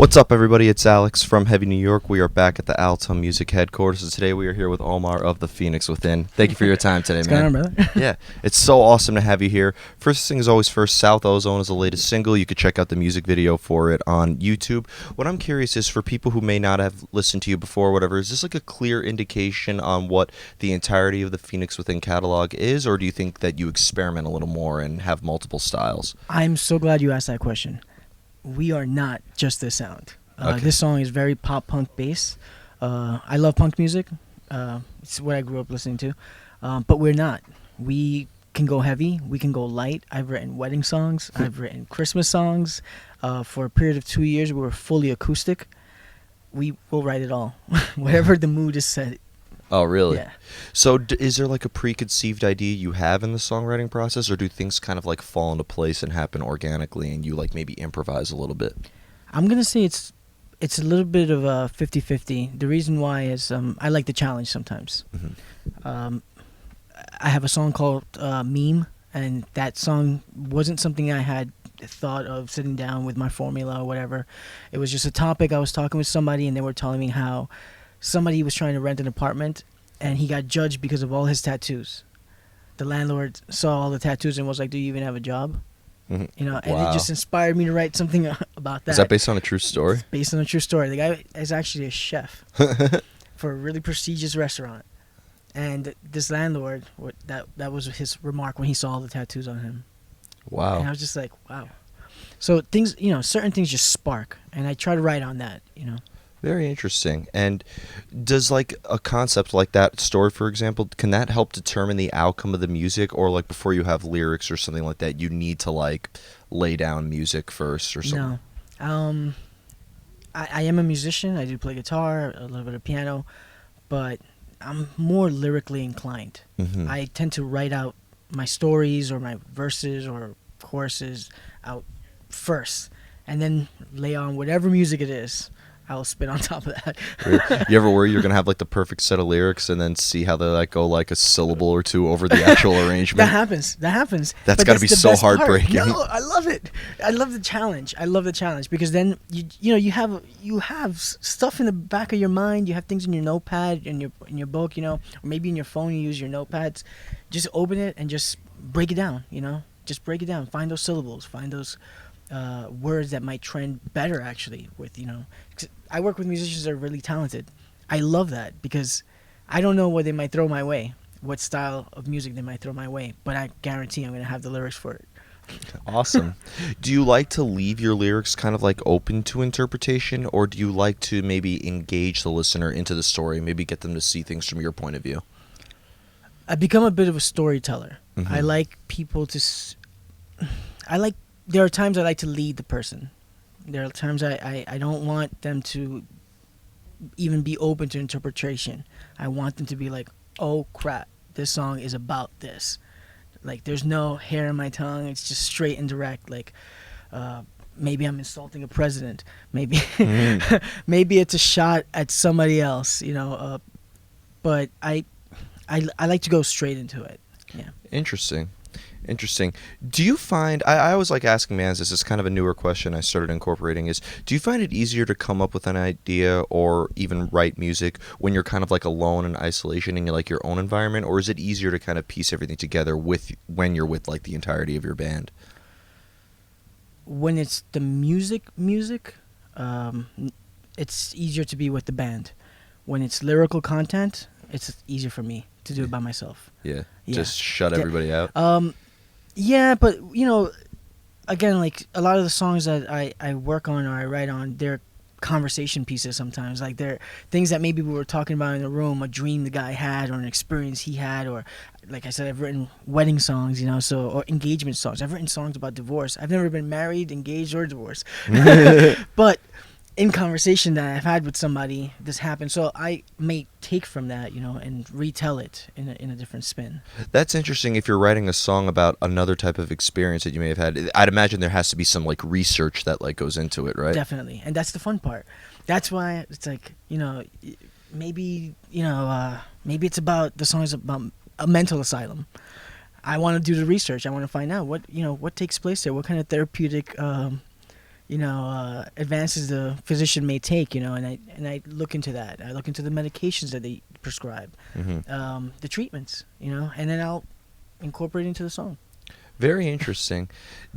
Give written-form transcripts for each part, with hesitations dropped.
What's up, everybody? It's Alex from Heavy New York. We are back at the Alto Music headquarters, and today we are here with Omar of the Phoenix Within. Thank you for your time today, What's man. going on, brother? Yeah, it's so awesome to have you here. First thing is always first, South Ozone is the latest single. You could check out the music video for it on YouTube. What I'm curious is, for people who may not have listened to you before or whatever, is this like a clear indication on what the entirety of the Phoenix Within catalog is, or do you think that you experiment a little more and have multiple styles? I'm so glad you asked that question. We are not just this sound. Okay. This song is very pop punk based. I love punk music. It's what I grew up listening to. But we're not. We can go heavy. We can go light. I've written wedding songs. I've written Christmas songs. For a period of 2 years, we were fully acoustic. We will write it all. Whatever the mood is set. Oh, really? Yeah. So is there like a preconceived idea you have in the songwriting process, or do things kind of like fall into place and happen organically and you like maybe improvise a little bit? I'm going to say it's a little bit of a 50-50. The reason why is I like the challenge sometimes. Mm-hmm. I have a song called Meme, and that song wasn't something I had thought of sitting down with my formula or whatever. It was just a topic. I was talking with somebody, and they were telling me how somebody was trying to rent an apartment, and he got judged because of all his tattoos. The landlord saw all the tattoos and was like, "Do you even have a job?" Mm-hmm. You know, and Wow. it just inspired me to write something about that. Is that based on a true story? It's based on a true story. The guy is actually a chef for a really prestigious restaurant, and this landlord, that was his remark when he saw all the tattoos on him. Wow. And I was just like, wow. So things, certain things just spark, and I try to write on that. Very interesting. And does like a concept like that story, for example, can that help determine the outcome of the music, or like before you have lyrics or something like that, you need to like lay down music first or something? No. I am a musician. I do play guitar, a little bit of piano, but I'm more lyrically inclined. Mm-hmm. I tend to write out my stories or my verses or choruses out first, and then lay on whatever music it is. I'll spit on top of that. Really? You ever worry you're gonna have like the perfect set of lyrics and then see how they like go like a syllable or two over the actual arrarrangement? That happens. That's But gotta be the so best part. heartbreaking. No, I love it. I love the challenge. Because then you have stuff in the back of your mind. You have things in your notepad, in your book, or maybe in your phone. You use your notepads. Just open it and just break it down. Just break it down. Find those syllables. Find those words that might trend better actually with 'cause I work with musicians that are really talented. I love that because I don't know what they might throw my way, what style of music they might throw my way, but I guarantee I'm going to have the lyrics for it. Awesome. Do you like to leave your lyrics kind of like open to interpretation, or do you like to maybe engage the listener into the story, maybe get them to see things from your point of view? I've become a bit of a storyteller. Mm-hmm. I like people to there are times I like to lead the person. There are times I don't want them to even be open to interpretation. I want them to be like, oh crap, this song is about this. Like, there's no hair in my tongue. It's just straight and direct. Like, maybe I'm insulting a president. Maybe maybe it's a shot at somebody else, but I like to go straight into it. Yeah. Interesting. Do you find, I always like asking bands, this is kind of a newer question I started incorporating, is do you find it easier to come up with an idea or even write music when you're kind of like alone in isolation in like your own environment, or is it easier to kind of piece everything together when you're with like the entirety of your band? When it's the music, it's easier to be with the band. When it's lyrical content, it's easier for me to do it by myself. Yeah. Yeah. Just shut everybody out. Yeah, but again, like a lot of the songs that I work on or I write on, they're conversation pieces sometimes. Like they're things that maybe we were talking about in the room, a dream the guy had or an experience he had, or like I said, I've written wedding songs, or engagement songs. I've written songs about divorce. I've never been married, engaged, or divorced. But in conversation that I've had with somebody, this happened. So I may take from that, and retell it in a different spin. That's interesting. If you're writing a song about another type of experience that you may have had, I'd imagine there has to be some like research that like goes into it, right? Definitely. And that's the fun part. That's why it's like, maybe it's about the song's about a mental asylum. I want to do the research. I want to find out what takes place there. What kind of therapeutic advances the physician may take, and I look into that. I look into the medications that they prescribe, the treatments, and then I'll incorporate it into the song. Very interesting.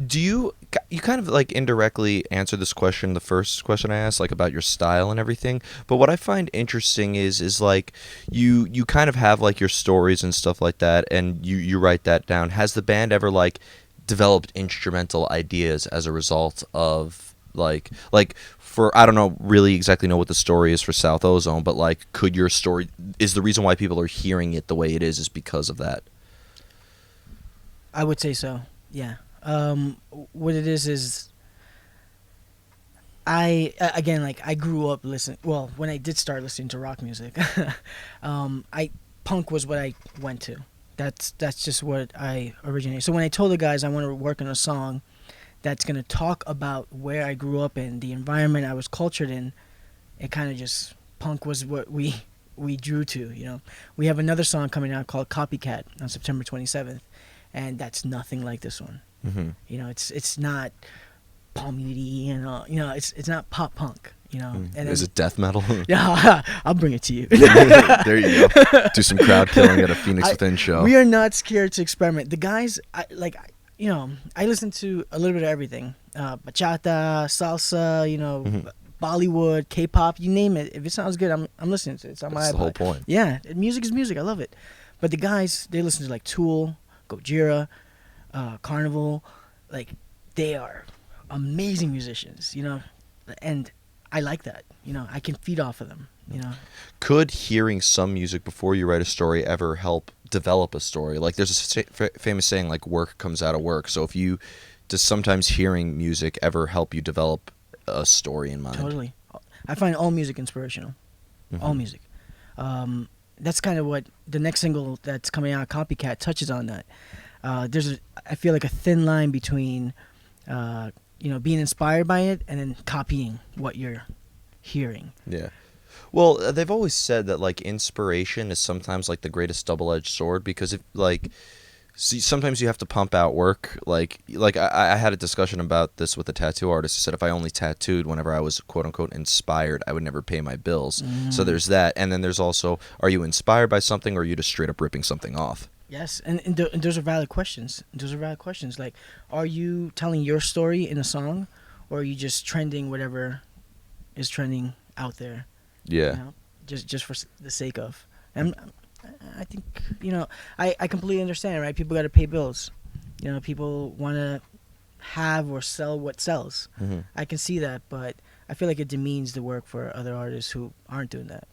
Do you kind of like indirectly answer this question, the first question I asked, like about your style and everything. But what I find interesting is like you kind of have like your stories and stuff like that, and you write that down. Has the band ever like developed instrumental ideas as a result of like for I don't know really exactly know what the story is for South Ozone, but like could your story is the reason why people are hearing it the way it is because of that? I would say so. Yeah. What it is again, like, I grew up listening. Well, when I did start listening to rock music, I punk was what I went to. That's just what I originated. So when I told the guys I want to work on a song that's gonna talk about where I grew up in, the environment I was cultured in, it kind of just punk was what we drew to. We have another song coming out called Copycat on September 27th. And that's nothing like this one. Mm-hmm. It's not palm muty, it's not pop punk. And Is it death metal? Yeah, I'll bring it to you. There you go. Do some crowd killing at a Phoenix Within show. We are not scared to experiment. The guys, I listen to a little bit of everything: bachata, salsa, Bollywood, K-pop, you name it. If it sounds good, I'm listening to it. It's on my iPod. That's the whole point. Yeah, music is music. I love it. But the guys, they listen to like Tool, Gojira, Carnival, like they are amazing musicians, and I like that. I can feed off of them. Could hearing some music before you write a story ever help develop a story? Like there's a famous saying like work comes out of work. So does sometimes hearing music ever help you develop a story in mind? Totally. I find all music inspirational. All music. That's kind of what the next single that's coming out, Copycat, touches on that. I feel like a thin line between, being inspired by it and then copying what you're hearing. Yeah. Well, they've always said that like inspiration is sometimes like the greatest double-edged sword because if like sometimes you have to pump out work. Like I had a discussion about this with a tattoo artist who said if I only tattooed whenever I was quote unquote inspired, I would never pay my bills. So there's that, and then there's also, are you inspired by something or are you just straight up ripping something off? Yes, and those are valid questions. Like, are you telling your story in a song, or are you just trending whatever is trending out there? Yeah. Just for the sake of. And I think, I completely understand, right? People got to pay bills. People want to have or sell what sells. I can see that, but I feel like it demeans the work for other artists who aren't doing that.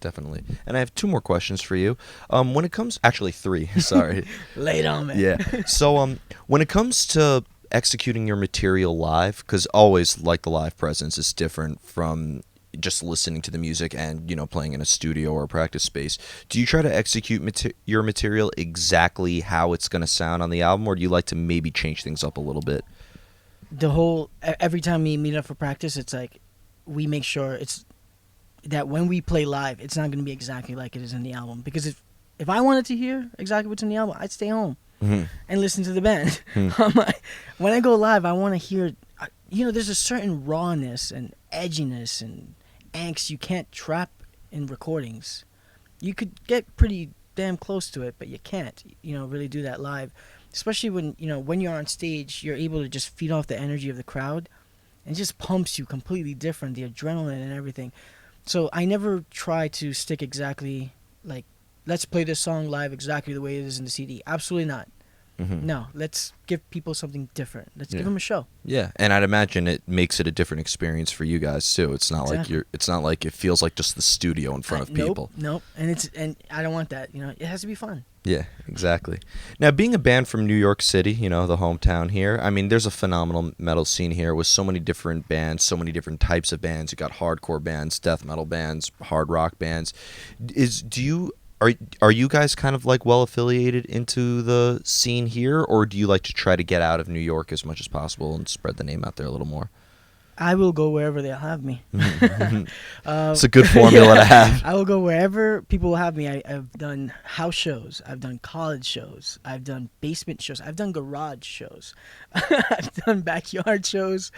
Definitely. And I have two more questions for you. When it comes, actually three, sorry. Lay it on, man. Yeah. So when it comes to executing your material live, because always like the live presence is different from just listening to the music and playing in a studio or a practice space, do you try to execute your material exactly how it's going to sound on the album, or do you like to maybe change things up a little bit? Every time we meet up for practice, it's like we make sure it's that when we play live, it's not going to be exactly like it is in the album, because if I wanted to hear exactly what's in the album, I'd stay home and listen to the band. When I go live, I want to hear, there's a certain rawness and edginess and angst you can't trap in recordings. You could get pretty damn close to it, but you can't, really do that live. Especially when you're on stage, you're able to just feed off the energy of the crowd, and it just pumps you completely different, the adrenaline and everything. So I never try to stick exactly like, let's play this song live exactly the way it is in the CD. Absolutely not. No, let's give people something different. Let's give them a show. Yeah, and I'd imagine it makes it a different experience for you guys too. It's not like it's not like it feels like just the studio in front of people. Nope. And I don't want that. It has to be fun. Yeah, exactly. Now, being a band from New York City, the hometown here, I mean, there's a phenomenal metal scene here with so many different bands, so many different types of bands. You got hardcore bands, death metal bands, hard rock bands. Are you guys kind of like well affiliated into the scene here, or do you like to try to get out of New York as much as possible and spread the name out there a little more? I will go wherever they'll have me. It's a good formula to have. I will go wherever people will have me. I've done house shows. I've done college shows. I've done basement shows. I've done garage shows. I've done backyard shows.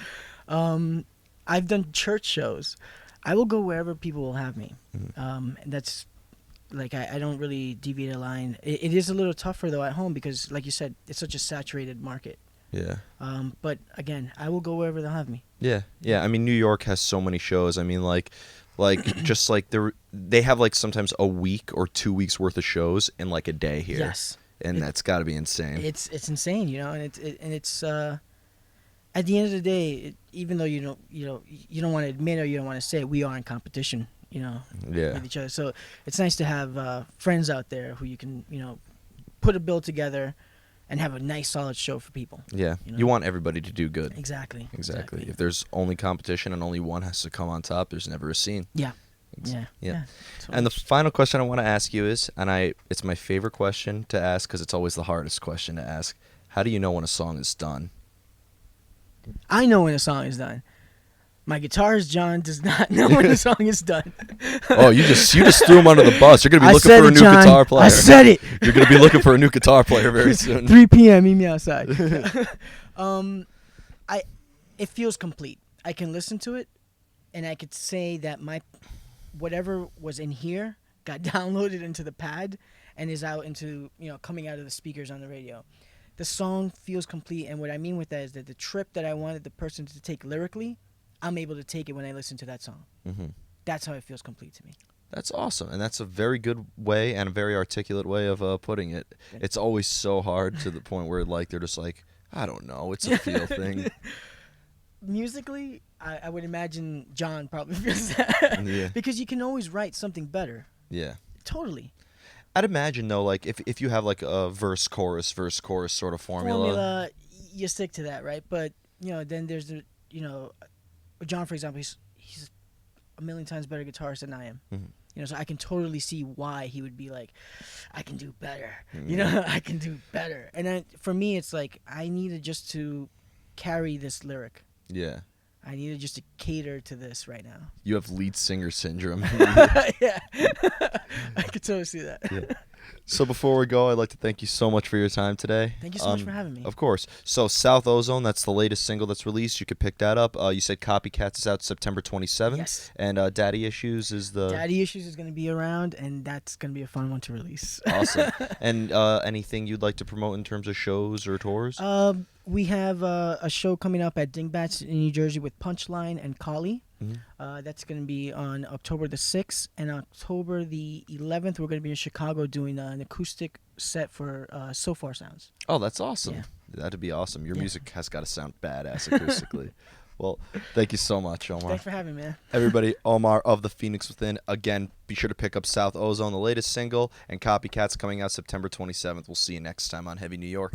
I've done church shows. I will go wherever people will have me. Mhm. And that's like I don't really deviate a line. It is a little tougher though at home because, like you said, it's such a saturated market. Yeah. But again, I will go wherever they'll have me. Yeah, yeah. I mean, New York has so many shows. I mean, like just like they have like sometimes a week or 2 weeks worth of shows in like a day here. Yes, And that's got to be insane. it's insane, you know, and it's at the end of the day, even though you don't want to admit or you don't want to say it, we are in competition, you know, Yeah, with each other. So it's nice to have friends out there who you can, put a bill together and have a nice solid show for people. yeah. You know? You want everybody to do good. Exactly. Exactly. If there's only competition and only one has to come on top, there's never a scene. Yeah. Yeah. Yeah. And the final question I want to ask you is, and it's my favorite question to ask because it's always the hardest question to ask. How do you know when a song is done? I know when a song is done. My guitarist John does not know when a song is done. Oh, you just threw him under the bus. You're gonna be I looking said for a it, new John. guitar player. I said it. You're gonna be looking for a new guitar player very soon. 3 p.m. Meet me outside. It feels complete. I can listen to it, and I could say that whatever was in here got downloaded into the pad and is out into coming out of the speakers on the radio. The song feels complete, and what I mean with that is that the trip that I wanted the person to take lyrically, I'm able to take it when I listen to that song. Mm-hmm. That's how it feels complete to me. That's awesome, and that's a very good way and a very articulate way of putting it. It's always so hard to the point where like they're just like, I don't know, it's a feel thing. Musically, I would imagine John probably feels that. Yeah. Because you can always write something better. Yeah. Totally. I'd imagine though, like if you have like a verse chorus sort of formula. You stick to that, right? But then there's John, for example, he's a million times better guitarist than I am. Mm-hmm. So I can totally see why he would be like, I can do better. Mm-hmm. I can do better. And then for me, it's like I needed just to carry this lyric. Yeah. I needed just to cater to this right now. You have lead singer syndrome. Yeah. I could totally see that. Yeah. So before we go, I'd like to thank you so much for your time today. Thank you so much for having me. Of course. So South Ozone, that's the latest single that's released. You could pick that up. You said Copycats is out September 27th. Yes. And Daddy Issues is the... Daddy Issues is going to be around, and that's going to be a fun one to release. Awesome. And anything you'd like to promote in terms of shows or tours? We have a show coming up at Dingbats in New Jersey with Punchline and Kali. Mm-hmm. That's going to be on October the 6th. And October the 11th, we're going to be in Chicago doing an acoustic set for So Far Sounds. Oh, that's awesome. Yeah. That'd be awesome. Your music has got to sound badass acoustically. Well, thank you so much, Omar. Thanks for having me, man. Everybody, Omar of the Phoenix Within. Again, be sure to pick up South Ozone, the latest single, and Copycats coming out September 27th. We'll see you next time on Heavy New York.